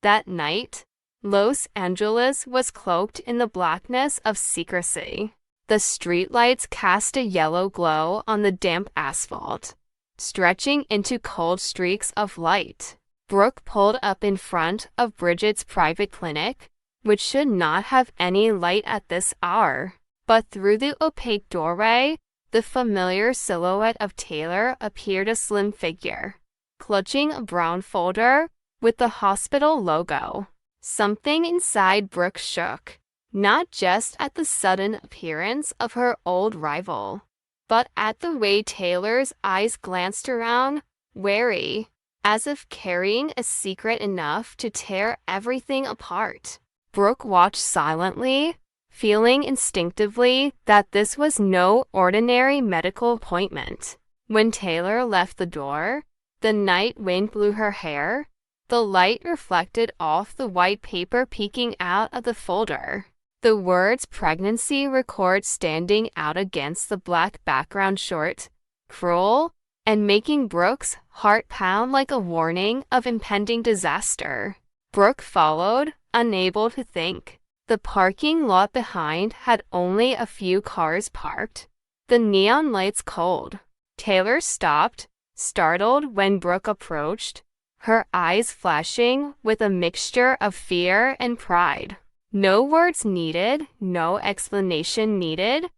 That night, Los Angeles was cloaked in the blackness of secrecy. The streetlights cast a yellow glow on the damp asphalt, stretching into cold streaks of light. Brooke pulled up in front of Bridget's private clinic, which should not have any light at this hour. But through the opaque doorway, the familiar silhouette of Taylor appeared, a slim figure, clutching a brown folder with the hospital logo. Something inside Brooke shook, not just at the sudden appearance of her old rival, but at the way Taylor's eyes glanced around, wary, as if carrying a secret enough to tear everything apart. Brooke watched silently, feeling instinctively that this was no ordinary medical appointment. When Taylor left the door, the night wind blew her hair. The light reflected off the white paper peeking out of the folder. The words pregnancy record standing out against the black background, short, cruel, and making Brooke's heart pound like a warning of impending disaster. Brooke followed, unable to think. The parking lot behind had only a few cars parked, the neon lights cold. Taylor stopped, startled when Brooke approached, her eyes flashing with a mixture of fear and pride. No words needed, no explanation needed.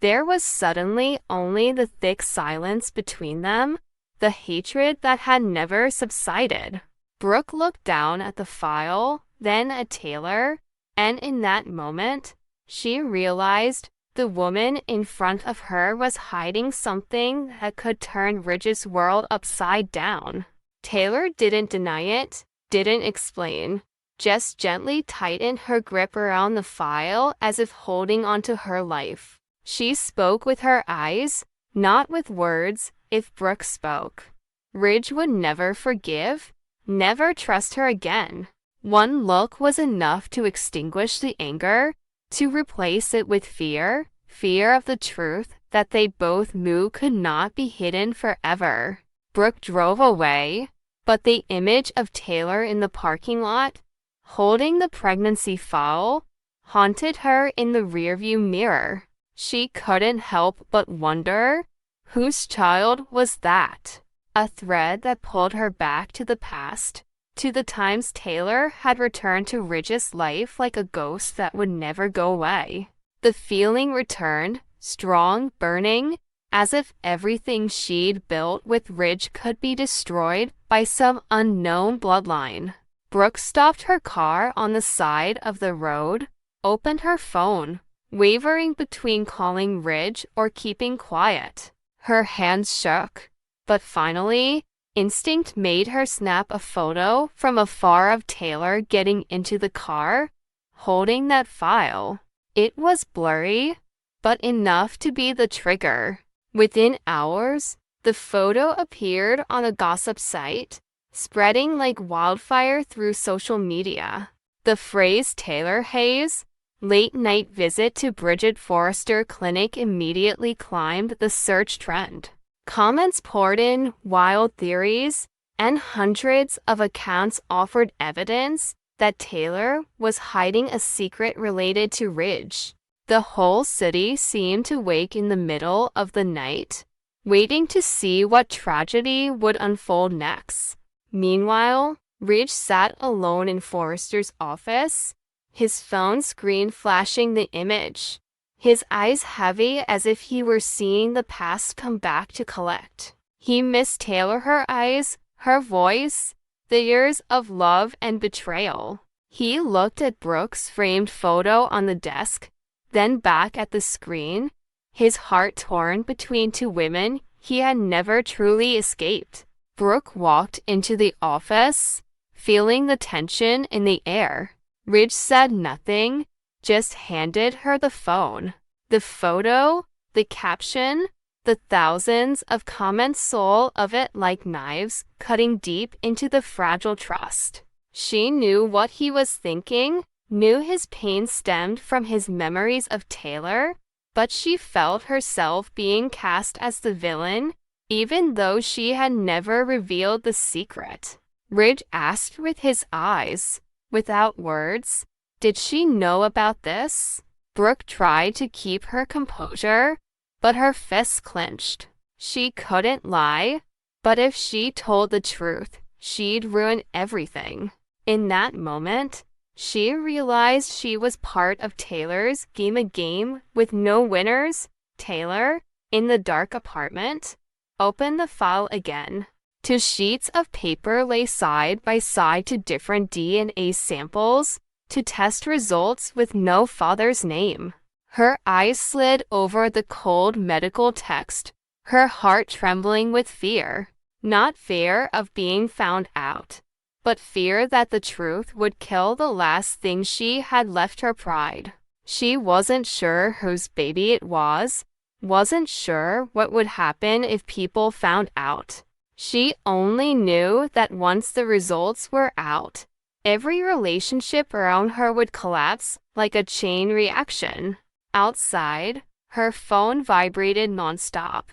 There was suddenly only the thick silence between them, the hatred that had never subsided. Brooke looked down at the file, then at Taylor, and in that moment, she realized the woman in front of her was hiding something that could turn Ridge's world upside down. Taylor didn't deny it, didn't explain, just gently tightened her grip around the file as if holding onto her life. She spoke with her eyes, not with words. If Brooke spoke, Ridge would never forgive, never trust her again. One look was enough to extinguish the anger, to replace it with fear, fear of the truth that they both knew could not be hidden forever. Brooke drove away, but the image of Taylor in the parking lot, holding the pregnancy file, haunted her in the rearview mirror. She couldn't help but wonder, whose child was that? A thread that pulled her back to the past, to the times Taylor had returned to Ridge's life like a ghost that would never go away. The feeling returned, strong, burning, as if everything she'd built with Ridge could be destroyed by some unknown bloodline. Brooke stopped her car on the side of the road, opened her phone, wavering between calling Ridge or keeping quiet. Her hands shook, but finally, instinct made her snap a photo from afar of Taylor getting into the car, holding that file. It was blurry, but enough to be the trigger. Within hours, the photo appeared on a gossip site, spreading like wildfire through social media. The phrase Taylor Hayes, late-night visit to Bridget Forrester Clinic immediately climbed the search trend. Comments poured in, wild theories, and hundreds of accounts offered evidence that Taylor was hiding a secret related to Ridge. The whole city seemed to wake in the middle of the night, waiting to see what tragedy would unfold next. Meanwhile, Ridge sat alone in Forrester's office, his phone screen flashing the image, his eyes heavy as if he were seeing the past come back to collect. He missed Taylor, her eyes, her voice, the years of love and betrayal. He looked at Brooke's framed photo on the desk, then back at the screen, his heart torn between two women he had never truly escaped. Brooke walked into the office, feeling the tension in the air. Ridge said nothing, just handed her the phone. The photo, the caption, the thousands of comments, soul of it like knives, cutting deep into the fragile trust. She knew what he was thinking, knew his pain stemmed from his memories of Taylor, but she felt herself being cast as the villain, even though she had never revealed the secret. Ridge asked with his eyes, Without words, did she know about this? Brooke tried to keep her composure, but her fists clenched. She couldn't lie, but if she told the truth, she'd ruin everything. In that moment, she realized she was part of Taylor's game, a game with no winners. Taylor, in the dark apartment, opened the file again. Two sheets of paper lay side by side to different DNA samples to test results with no father's name. Her eyes slid over the cold medical text, her heart trembling with fear. Not fear of being found out, but fear that the truth would kill the last thing she had left, her pride. She wasn't sure whose baby it was, wasn't sure what would happen if people found out. She only knew that once the results were out, every relationship around her would collapse like a chain reaction. Outside, her phone vibrated nonstop.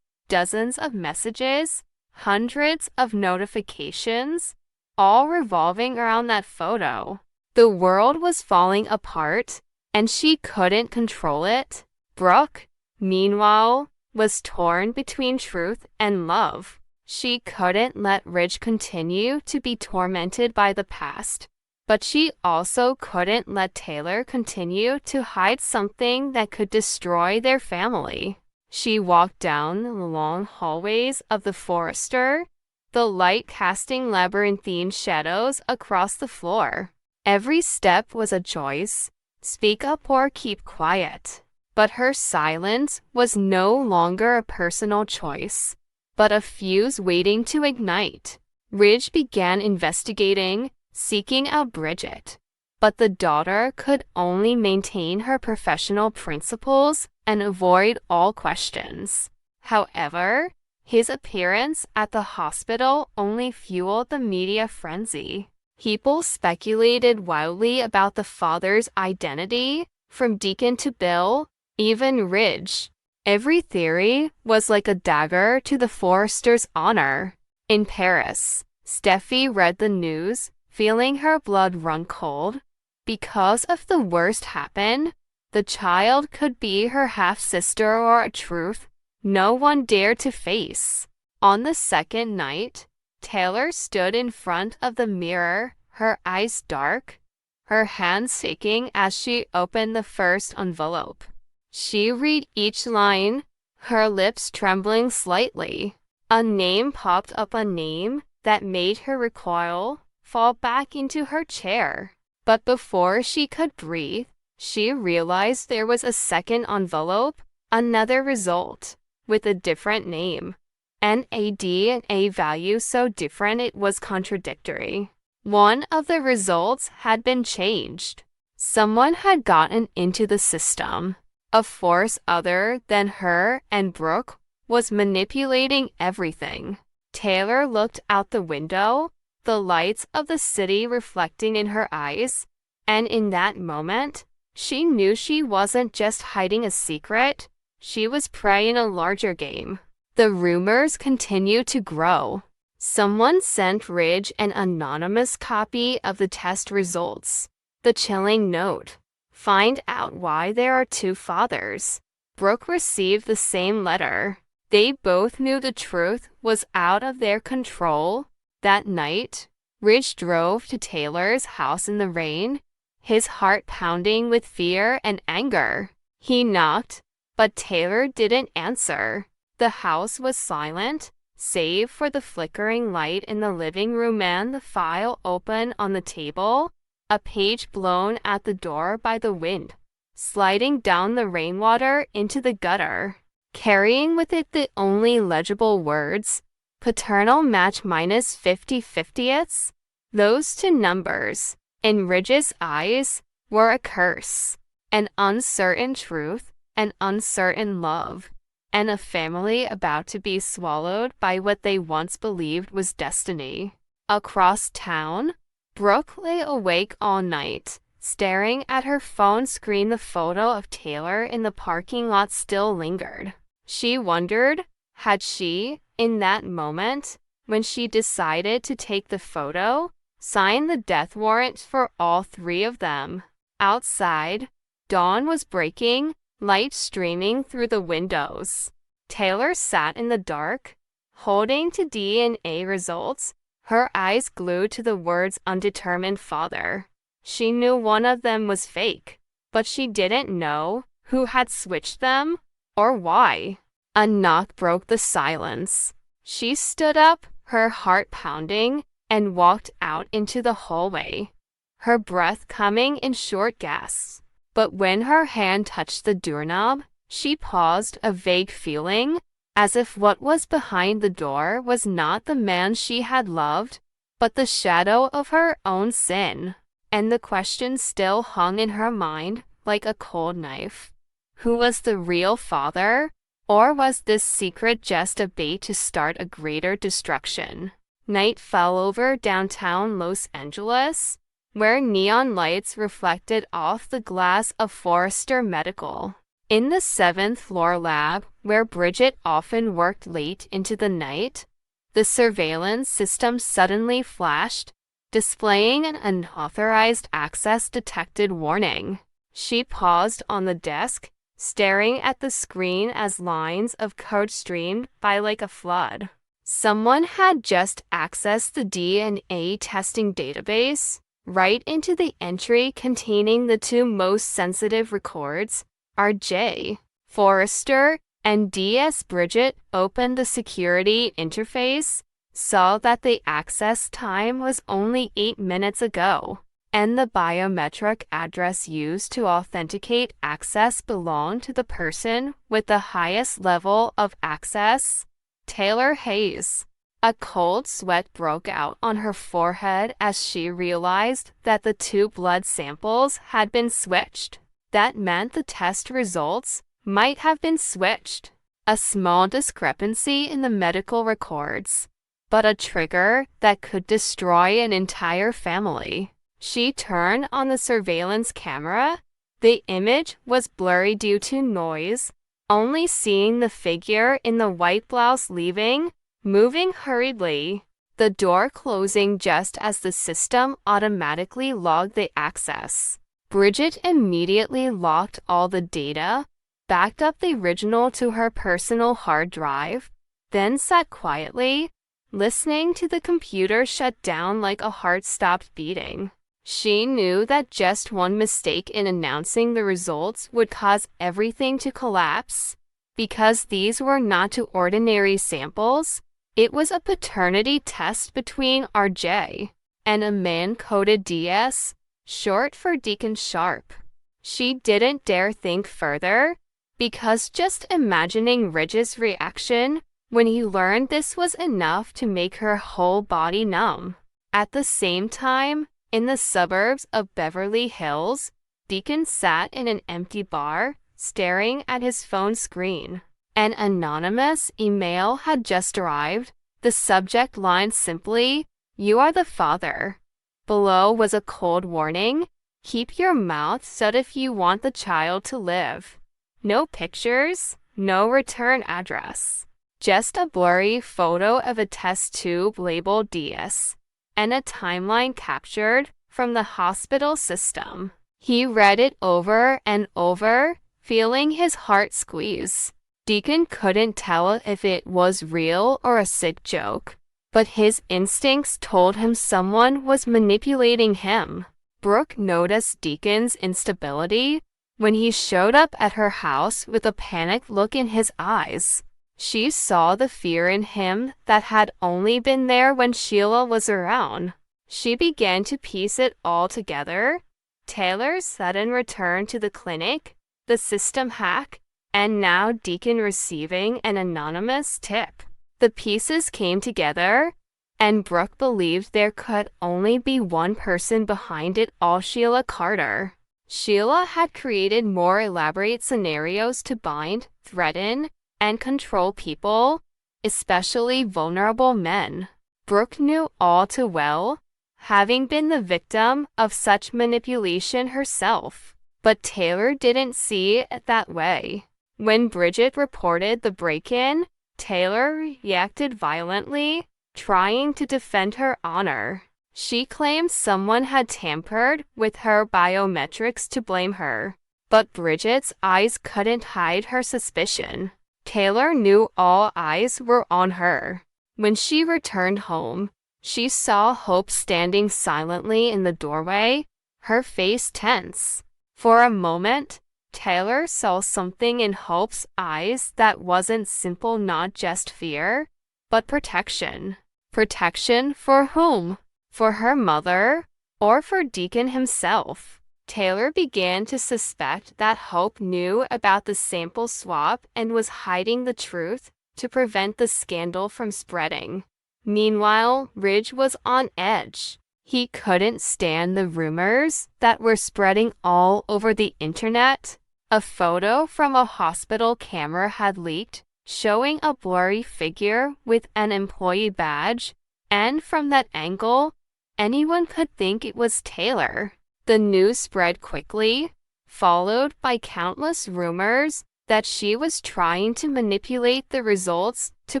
Dozens of messages, hundreds of notifications, all revolving around that photo. The world was falling apart, and she couldn't control it. Brooke, meanwhile, was torn between truth and love. She couldn't let Ridge continue to be tormented by the past, but she also couldn't let Taylor continue to hide something that could destroy their family. She walked down the long hallways of the Forester, the light casting labyrinthine shadows across the floor. Every step was a choice, speak up or keep quiet. But her silence was no longer a personal choice, but a fuse waiting to ignite. Ridge began investigating, seeking out Bridget. But the daughter could only maintain her professional principles and avoid all questions. However, his appearance at the hospital only fueled the media frenzy. People speculated wildly about the father's identity, from Deacon to Bill, even Ridge. Every theory was like a dagger to the Foresters' honor. In Paris, Steffi read the news, feeling her blood run cold. Because if the worst happened, the child could be her half-sister or a truth no one dared to face. On the second night, Taylor stood in front of the mirror, her eyes dark, her hands shaking as she opened the first envelope. She read each line, her lips trembling slightly. A name popped up, a name that made her recoil, fall back into her chair. But before she could breathe, she realized there was a second envelope, another result, with a different name, and a DNA value so different it was contradictory. One of the results had been changed. Someone had gotten into the system. A force other than her and Brooke was manipulating everything. Taylor looked out the window, the lights of the city reflecting in her eyes, and in that moment, she knew she wasn't just hiding a secret, she was playing a larger game. The rumors continued to grow. Someone sent Ridge an anonymous copy of the test results. The chilling note: find out why there are two fathers. Brooke received the same letter. They both knew the truth was out of their control. That night, Ridge drove to Taylor's house in the rain, his heart pounding with fear and anger. He knocked, but Taylor didn't answer. The house was silent, save for the flickering light in the living room and the file open on the table, a page blown at the door by the wind, sliding down the rainwater into the gutter, carrying with it the only legible words, paternal match minus 50/50ths. Those two numbers, in Ridge's eyes, were a curse, an uncertain truth, an uncertain love, and a family about to be swallowed by what they once believed was destiny. Across town, Brooke lay awake all night, staring at her phone screen. The photo of Taylor in the parking lot still lingered. She wondered, had she, in that moment, when she decided to take the photo, signed the death warrant for all three of them. Outside, dawn was breaking, light streaming through the windows. Taylor sat in the dark, holding to DNA results, her eyes glued to the words undetermined father. She knew one of them was fake, but she didn't know who had switched them or why. A knock broke the silence. She stood up, her heart pounding, and walked out into the hallway, her breath coming in short gasps. But when her hand touched the doorknob, she paused, a vague feeling, as if what was behind the door was not the man she had loved, but the shadow of her own sin. And the question still hung in her mind like a cold knife. Who was the real father? Or was this secret just a bait to start a greater destruction? Night fell over downtown Los Angeles, where neon lights reflected off the glass of Forrester Medical. In the 7th floor lab, where Bridget often worked late into the night, the surveillance system suddenly flashed, displaying an unauthorized access detected warning. She paused on the desk, staring at the screen as lines of code streamed by like a flood. Someone had just accessed the DNA testing database, right into the entry containing the two most sensitive records, RJ, Forrester, and DS. Bridget opened the security interface, saw that the access time was only 8 minutes ago, and the biometric address used to authenticate access belonged to the person with the highest level of access, Taylor Hayes. A cold sweat broke out on her forehead as she realized that the two blood samples had been switched. That meant the test results might have been switched. A small discrepancy in the medical records, but a trigger that could destroy an entire family. She turned on the surveillance camera. The image was blurry due to noise, only seeing the figure in the white blouse leaving, moving hurriedly, the door closing just as the system automatically logged the access. Bridget immediately locked all the data, backed up the original to her personal hard drive, then sat quietly, listening to the computer shut down like a heart stopped beating. She knew that just one mistake in announcing the results would cause everything to collapse. Because these were not two ordinary samples, it was a paternity test between RJ and a man-coded DS, short for Deacon Sharp. She didn't dare think further, because just imagining Ridge's reaction when he learned this was enough to make her whole body numb. At the same time, in the suburbs of Beverly Hills, Deacon sat in an empty bar, staring at his phone screen. An anonymous email had just arrived, the subject line simply, "You are the father." Below was a cold warning, "Keep your mouth shut if you want the child to live." No pictures, no return address. Just a blurry photo of a test tube labeled DS, and a timeline captured from the hospital system. He read it over and over, feeling his heart squeeze. Deacon couldn't tell if it was real or a sick joke, but his instincts told him someone was manipulating him. Brooke noticed Deacon's instability when he showed up at her house with a panicked look in his eyes. She saw the fear in him that had only been there when Sheila was around. She began to piece it all together. Taylor's sudden return to the clinic, the system hack, and now Deacon receiving an anonymous tip. The pieces came together, and Brooke believed there could only be one person behind it all: Sheila Carter. Sheila had created more elaborate scenarios to bind, threaten, and control people, especially vulnerable men. Brooke knew all too well, having been the victim of such manipulation herself. But Taylor didn't see it that way. When Bridget reported the break-in, Taylor reacted violently, trying to defend her honor. She claimed someone had tampered with her biometrics to blame her. But Bridget's eyes couldn't hide her suspicion. Taylor knew all eyes were on her. When she returned home, she saw Hope standing silently in the doorway, her face tense. For a moment, Taylor saw something in Hope's eyes that wasn't simple, not just fear, but protection. Protection for whom? For her mother, or for Deacon himself? Taylor began to suspect that Hope knew about the sample swap and was hiding the truth to prevent the scandal from spreading. Meanwhile, Ridge was on edge. He couldn't stand the rumors that were spreading all over the internet. A photo from a hospital camera had leaked, showing a blurry figure with an employee badge, and from that angle, anyone could think it was Taylor. The news spread quickly, followed by countless rumors that she was trying to manipulate the results to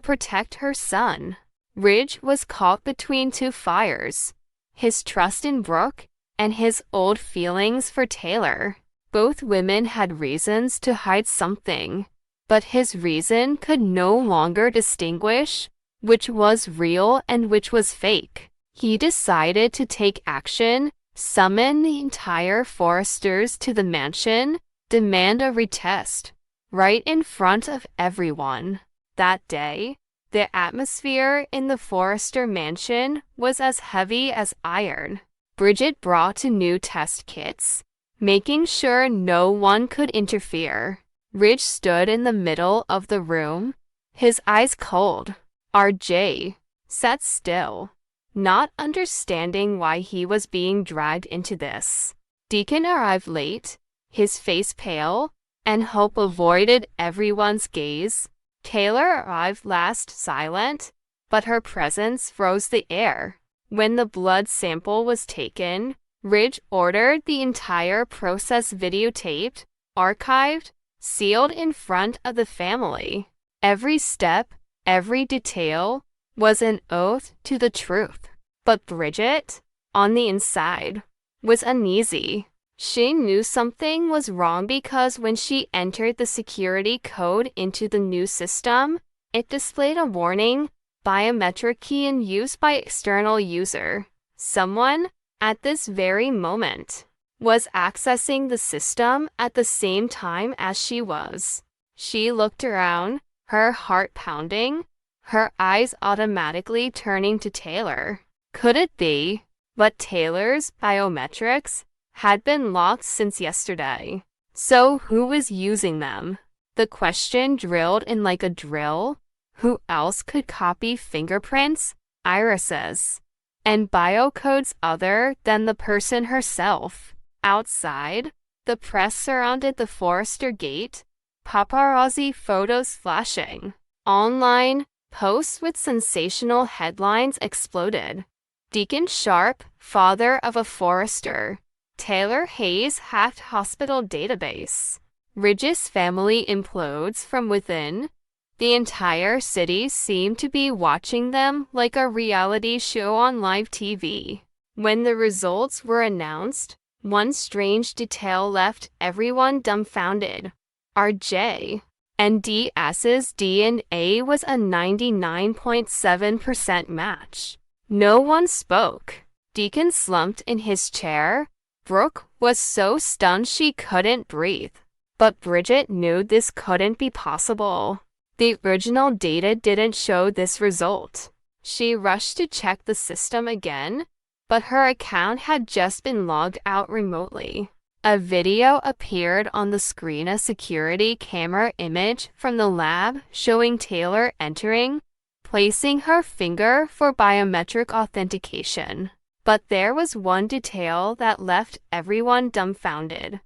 protect her son. Ridge was caught between two fires: his trust in Brooke and his old feelings for Taylor. Both women had reasons to hide something, but his reason could no longer distinguish which was real and which was fake. He decided to take action, summon the entire Forresters to the mansion, demand a retest, right in front of everyone. That day, the atmosphere in the Forrester mansion was as heavy as iron. Bridget brought new test kits, making sure no one could interfere. Ridge stood in the middle of the room, his eyes cold. RJ sat still, not understanding why he was being dragged into this. Deacon arrived late, his face pale, and Hope avoided everyone's gaze. Taylor arrived last, silent, but her presence froze the air. When the blood sample was taken, Ridge ordered the entire process videotaped, archived, sealed in front of the family. Every step, every detail, was an oath to the truth. But Bridget, on the inside, was uneasy. She knew something was wrong because when she entered the security code into the new system, it displayed a warning: biometric key in use by external user. Someone, at this very moment, was accessing the system at the same time as she was. She looked around, her heart pounding, her eyes automatically turning to Taylor. Could it be? But Taylor's biometrics had been locked since yesterday. So who was using them? The question drilled in like a drill. Who else could copy fingerprints, irises, and biocodes other than the person herself? Outside, the press surrounded the Forrester gate, paparazzi photos flashing. Online, posts with sensational headlines exploded. Deacon Sharp, father of a Forrester. Taylor Hayes hacked hospital database. Ridge's family implodes from within. The entire city seemed to be watching them like a reality show on live TV. When the results were announced, one strange detail left everyone dumbfounded. RJ and DS's DNA was a 99.7% match. No one spoke. Deacon slumped in his chair. Brooke was so stunned she couldn't breathe. But Bridget knew this couldn't be possible. The original data didn't show this result. She rushed to check the system again, but her account had just been logged out remotely. A video appeared on the screen, a security camera image from the lab showing Taylor entering, placing her finger for biometric authentication. But there was one detail that left everyone dumbfounded.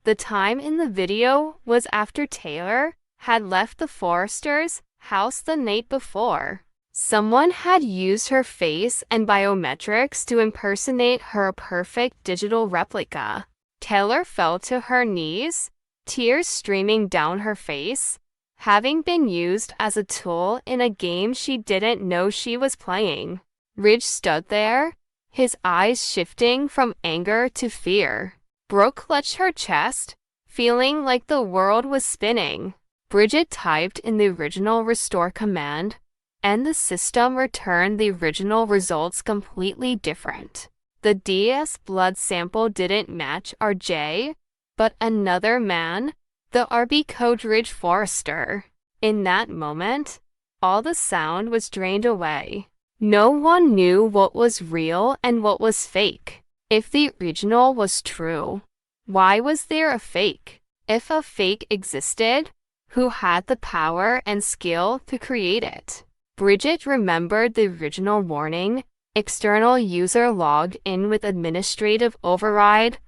The time in the video was after Taylor had left the Forresters' house the night before. Someone had used her face and biometrics to impersonate her perfect digital replica. Taylor fell to her knees, tears streaming down her face, having been used as a tool in a game she didn't know she was playing. Ridge stood there, his eyes shifting from anger to fear. Brooke clutched her chest, feeling like the world was spinning. Bridget typed in the original restore command, and the system returned the original results completely different. The DS blood sample didn't match RJ, but another man, the RB Coderidge Forrester. In that moment, all the sound was drained away. No one knew what was real and what was fake. If the original was true, why was there a fake? If a fake existed, who had the power and skill to create it? Bridget remembered the original warning: external user logged in with administrative override,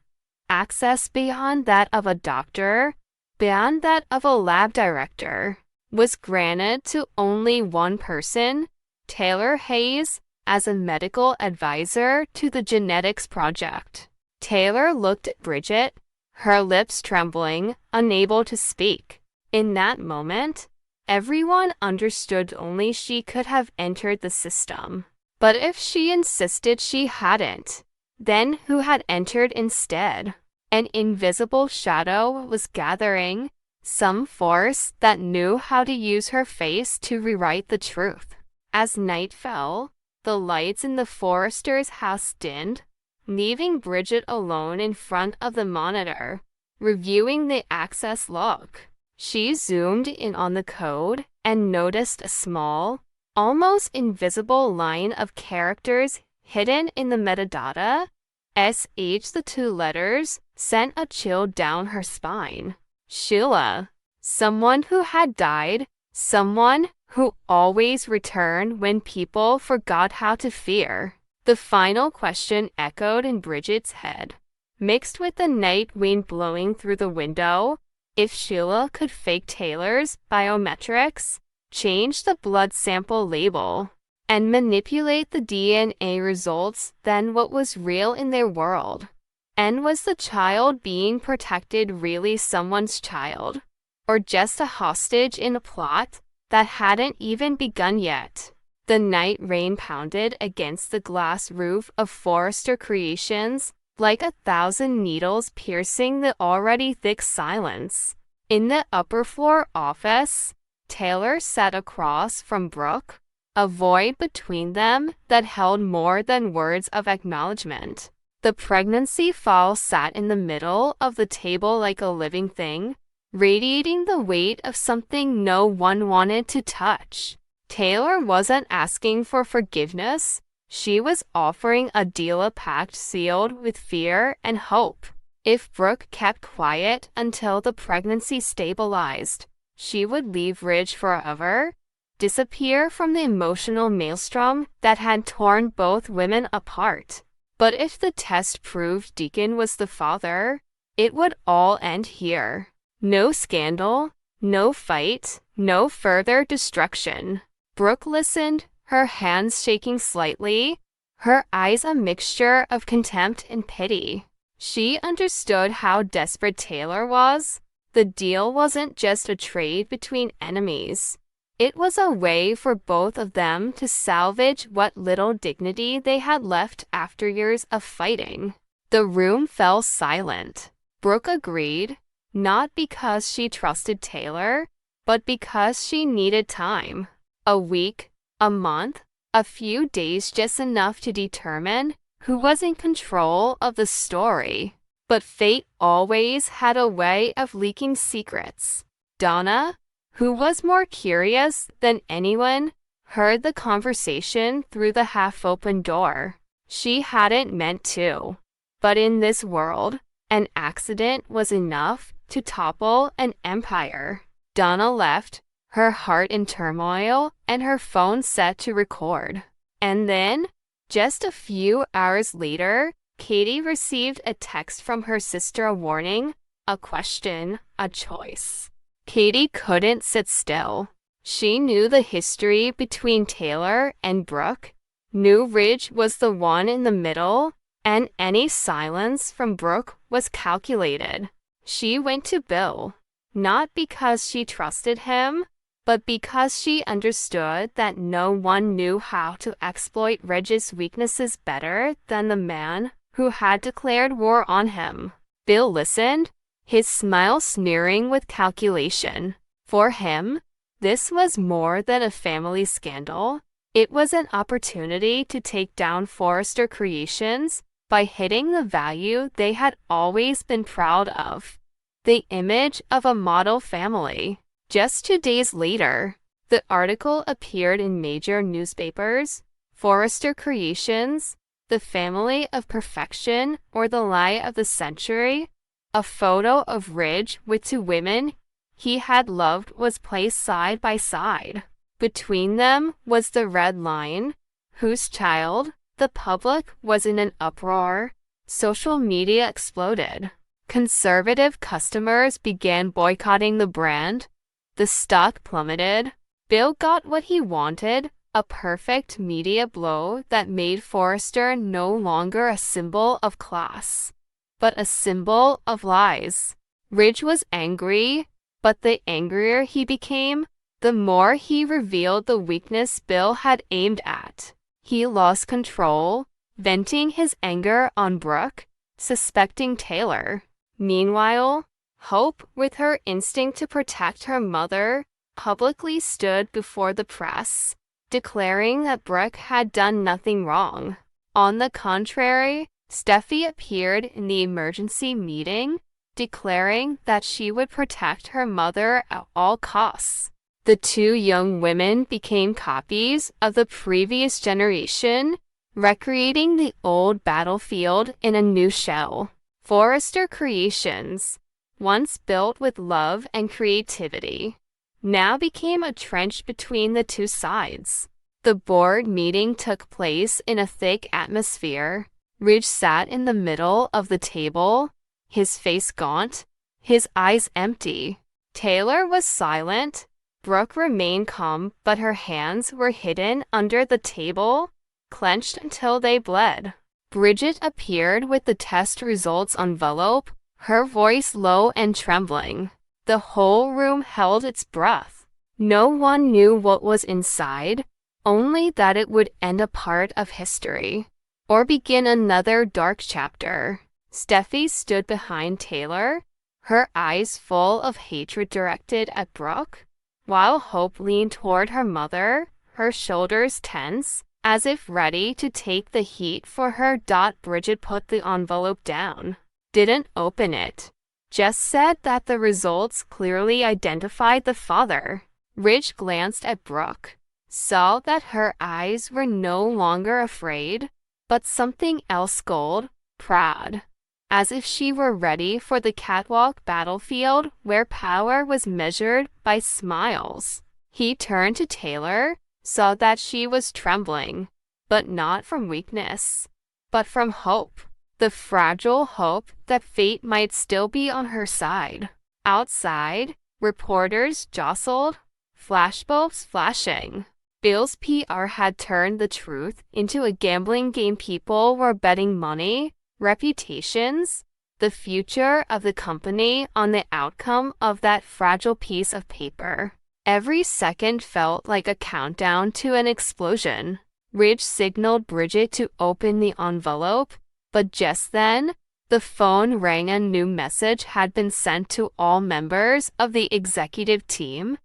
access beyond that of a doctor, beyond that of a lab director, was granted to only one person, Taylor Hayes, as a medical advisor to the genetics project. Taylor looked at Bridget, her lips trembling, unable to speak. In that moment, everyone understood only she could have entered the system. But if she insisted she hadn't, then who had entered instead? An invisible shadow was gathering, some force that knew how to use her face to rewrite the truth. As night fell, the lights in the Forrester's house dimmed, leaving Bridget alone in front of the monitor, reviewing the access log. She zoomed in on the code and noticed a small, almost invisible line of characters hidden in the metadata. SH, the two letters, sent a chill down her spine. Sheila. Someone who had died, someone who always returned when people forgot how to fear. The final question echoed in Bridget's head, mixed with the night wind blowing through the window. If Sheila could fake Taylor's biometrics, change the blood sample label, and manipulate the DNA results, then what was real in their world? And was the child being protected really someone's child, or just a hostage in a plot that hadn't even begun yet? The night rain pounded against the glass roof of Forrester Creations like 1,000 needles piercing the already thick silence. In the upper floor office, Taylor sat across from Brooke, a void between them that held more than words of acknowledgement. The pregnancy file sat in the middle of the table like a living thing, radiating the weight of something no one wanted to touch. Taylor wasn't asking for forgiveness. She was offering a deal pact sealed with fear and hope. If Brooke kept quiet until the pregnancy stabilized, she would leave Ridge forever, disappear from the emotional maelstrom that had torn both women apart. But if the test proved Deacon was the father, it would all end here. No scandal, no fight, no further destruction. Brooke listened, her hands shaking slightly, her eyes a mixture of contempt and pity. She understood how desperate Taylor was. The deal wasn't just a trade between enemies. It was a way for both of them to salvage what little dignity they had left after years of fighting. The room fell silent. Brooke agreed, not because she trusted Taylor, but because she needed time. A week, a month, a few days, just enough to determine who was in control of the story. But fate always had a way of leaking secrets. Donna, who was more curious than anyone, heard the conversation through the half-open door. She hadn't meant to. But in this world, an accident was enough to topple an empire. Donna left, her heart in turmoil, and her phone set to record. And then, just a few hours later, Katie received a text from her sister, a warning, a question, a choice. Katie couldn't sit still. She knew the history between Taylor and Brooke, knew Ridge was the one in the middle, and any silence from Brooke was calculated. She went to Bill, not because she trusted him, but because she understood that no one knew how to exploit Ridge's weaknesses better than the man who had declared war on him. Bill listened, his smile sneering with calculation. For him, this was more than a family scandal. It was an opportunity to take down Forrester Creations by hitting the value they had always been proud of, the image of a model family. Just 2 days later, the article appeared in major newspapers. Forrester Creations, the family of perfection or the lie of the century. A photo of Ridge with 2 women he had loved was placed side by side. Between them was the red line, whose child. The public was in an uproar. Social media exploded. Conservative customers began boycotting the brand. The stock plummeted. Bill got what he wanted, a perfect media blow that made Forrester no longer a symbol of class, but a symbol of lies. Ridge was angry, but the angrier he became, the more he revealed the weakness Bill had aimed at. He lost control, venting his anger on Brooke, suspecting Taylor. Meanwhile, Hope, with her instinct to protect her mother, publicly stood before the press, declaring that Brooke had done nothing wrong. On the contrary, Steffi appeared in the emergency meeting, declaring that she would protect her mother at all costs. The 2 young women became copies of the previous generation, recreating the old battlefield in a new shell. Forrester Creations, once built with love and creativity, now became a trench between the 2 sides. The board meeting took place in a thick atmosphere. Ridge sat in the middle of the table, his face gaunt, his eyes empty. Taylor was silent. Brooke remained calm, but her hands were hidden under the table, clenched until they bled. Bridget appeared with the test results envelope, her voice low and trembling. The whole room held its breath. No one knew what was inside, only that it would end a part of history, or begin another dark chapter. Steffi stood behind Taylor, her eyes full of hatred directed at Brooke, while Hope leaned toward her mother, her shoulders tense, as if ready to take the heat for her. Bridget put the envelope down. Didn't open it. Just said that the results clearly identified the father. Ridge glanced at Brooke, saw that her eyes were no longer afraid, but something else gold, proud, as if she were ready for the catwalk battlefield where power was measured by smiles. He turned to Taylor, saw that she was trembling, but not from weakness, but from hope, the fragile hope that fate might still be on her side. Outside, reporters jostled, flashbulbs flashing. Bill's PR had turned the truth into a gambling game. People were betting money, reputations, the future of the company on the outcome of that fragile piece of paper. Every second felt like a countdown to an explosion. Ridge signaled Bridget to open the envelope, but just then, the phone rang. A new message had been sent to all members of the executive team.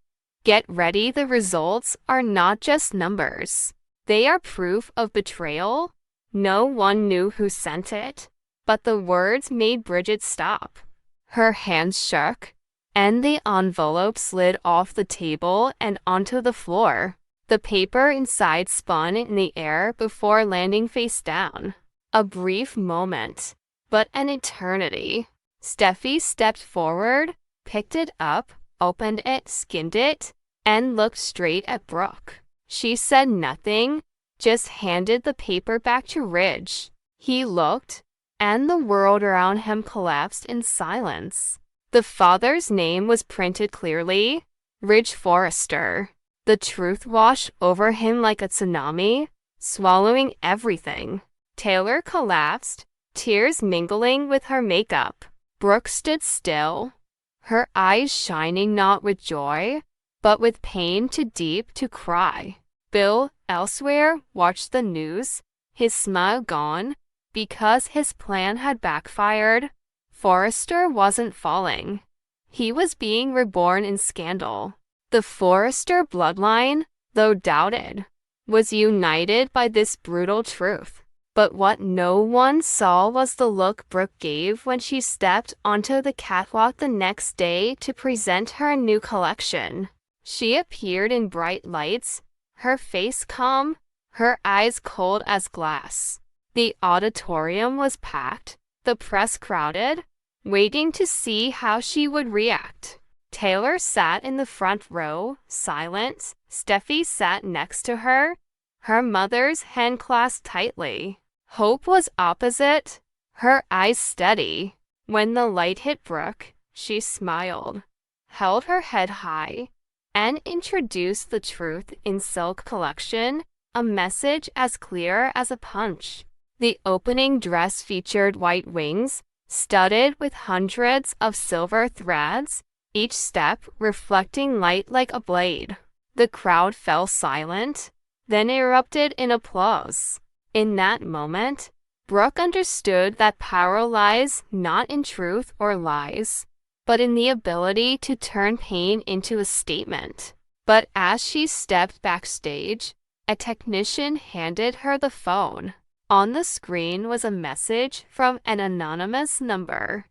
Get ready, the results are not just numbers. They are proof of betrayal. No one knew who sent it, but the words made Bridget stop. Her hands shook, and the envelope slid off the table and onto the floor. The paper inside spun in the air before landing face down. A brief moment, but an eternity. Steffi stepped forward, picked it up, opened it, skimmed it, and looked straight at Brooke. She said nothing, just handed the paper back to Ridge. He looked, and the world around him collapsed in silence. The father's name was printed clearly, Ridge Forrester. The truth washed over him like a tsunami, swallowing everything. Taylor collapsed, tears mingling with her makeup. Brooke stood still, her eyes shining not with joy, but with pain too deep to cry. Bill, elsewhere, watched the news, his smile gone, because his plan had backfired. Forrester wasn't falling. He was being reborn in scandal. The Forrester bloodline, though doubted, was united by this brutal truth. But what no one saw was the look Brooke gave when she stepped onto the catwalk the next day to present her new collection. She appeared in bright lights, her face calm, her eyes cold as glass. The auditorium was packed, the press crowded, waiting to see how she would react. Taylor sat in the front row, silent. Steffi sat next to her, her mother's hand clasped tightly. Hope was opposite, her eyes steady. When the light hit Brooke, she smiled, held her head high, and introduced the Truth in Silk collection, a message as clear as a punch. The opening dress featured white wings, studded with hundreds of silver threads, each step reflecting light like a blade. The crowd fell silent, then erupted in applause. In that moment, Brooke understood that power lies not in truth or lies, but in the ability to turn pain into a statement. But as she stepped backstage, a technician handed her the phone. On the screen was a message from an anonymous number.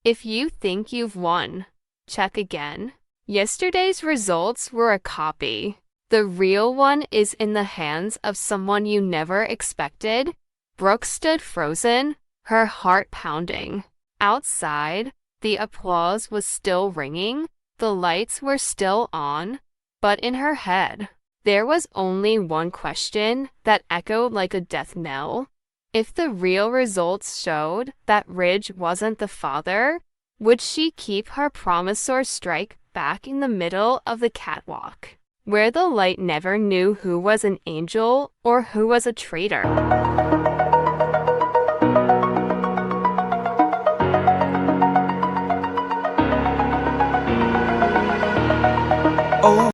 If you think you've won, check again. Yesterday's results were a copy. The real one is in the hands of someone you never expected. Brooke stood frozen, her heart pounding. Outside, the applause was still ringing, the lights were still on, but in her head, there was only one question that echoed like a death knell. If the real results showed that Ridge wasn't the father, would she keep her promise or strike back in the middle of the catwalk, where the light never knew who was an angel or who was a traitor? Oh.